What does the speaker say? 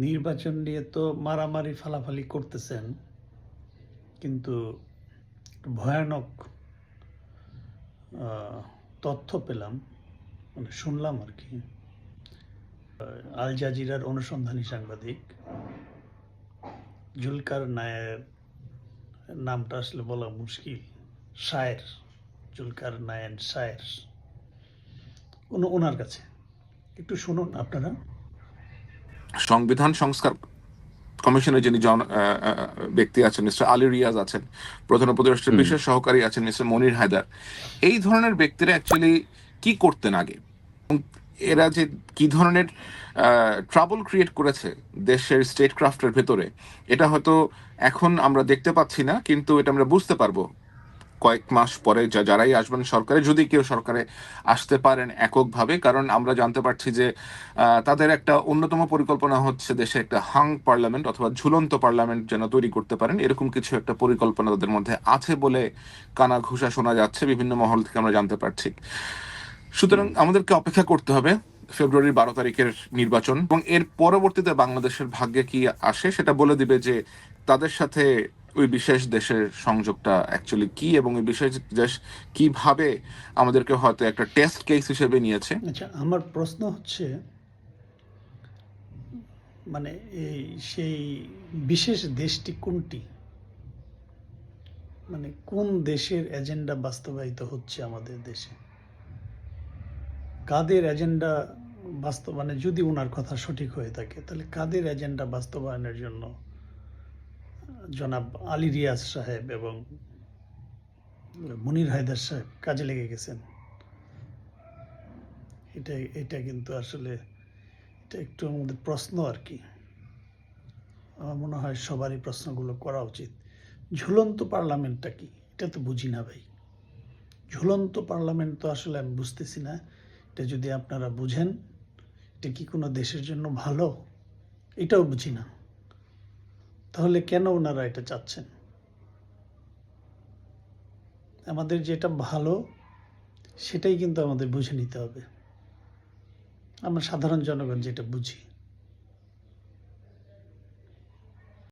নির্বাচন নিয়ে তো মারামারি ফালাফালি করতেছেন, কিন্তু ভয়ানক তথ্য পেলাম, মানে শুনলাম আর কি। আল জাজিরার অনুসন্ধানী সাংবাদিক জুলকার নায়ের, নামটা আসলে বলা মুশকিল, শায়ের, জুলকার নায়েন শায়ের, ওনার কাছে একটু শুনুন আপনারা। সংবিধান সংস্কার কমিশনের যিনি ব্যক্তি আছেন মিস্টার আলী রিয়াজ আছেন, প্রধান উপদেষ্টার বিশেষ সহকারী আছেন মিস্টার মনির হায়দার, এই ধরনের ব্যক্তিরা অ্যাকচুয়ালি কি করতেন আগে, এরা যে কি ধরনের ট্রাবল ক্রিয়েট করেছে দেশের স্টেট ক্রাফটের ভেতরে, এটা হয়তো এখন আমরা দেখতে পাচ্ছি না, কিন্তু এটা আমরা বুঝতে পারবো কয়েক মাস পরে, যারাই আসবেন সরকারে, যদি কেউ সরকারে আসতে পারেন এককভাবে। কারণ আমরা জানতে পারছি যে তাদের একটা অন্যতম পরিকল্পনা হচ্ছে দেশে একটা হাং পার্লামেন্ট অথবা ঝুলন্ত পার্লামেন্ট যেন তৈরি করতে পারেন, এরকম কিছু একটা পরিকল্পনা তাদের মধ্যে আছে বলে কানা ঘুষা শোনা যাচ্ছে, বিভিন্ন মহল থেকে আমরা জানতে পারছি। সুতরাং আমাদেরকে অপেক্ষা করতে হবে ফেব্রুয়ারির 12 তারিখের নির্বাচন, এবং এর পরবর্তীতে বাংলাদেশের ভাগ্যে কি আসে সেটা বলে দিবে যে তাদের সাথে ওই বিশেষ দেশের সংযোগটা অ্যাকচুয়ালি কি, এবং ওই বিশেষ দেশ কিভাবে আমাদেরকে হয়তো একটা টেস্ট কেস হিসেবে নিয়েছে। আচ্ছা, আমার প্রশ্ন হচ্ছে, মানে এই সেই বিশেষ দেশটি কোনটি? মানে কোন দেশের এজেন্ডা বাস্তবায়িত হচ্ছে আমাদের দেশে? কাদের এজেন্ডা বাস্তবায়নে, যদি ওনার কথা সঠিক হয়ে থাকে, তাহলে কাদের এজেন্ডা বাস্তবায়নের জন্য জনাব আলী রিয়াজ সাহেব এবং মনির হায়দার সাহেব কাজে লেগে গেছেন? এটা কিন্তু আসলে এটা একটু আমাদের প্রশ্ন আর কি। আমার মনে হয় সবারই প্রশ্নগুলো করা উচিত। ঝুলন্ত পার্লামেন্টটা কি, এটা তো বুঝি না ভাই। ঝুলন্ত পার্লামেন্ট তো আসলে আমি বুঝতেছি না। এটা যদি আপনারা বুঝেন, এটা কি কোনো দেশের জন্য ভালো, এটাও বুঝি না। তাহলে কেন ওনারা এটা চাচ্ছেন? আমাদের যেটা ভালো সেটাই কিন্তু আমাদের বুঝে নিতে হবে। আমরা সাধারণ জনগণ যেটা বুঝি।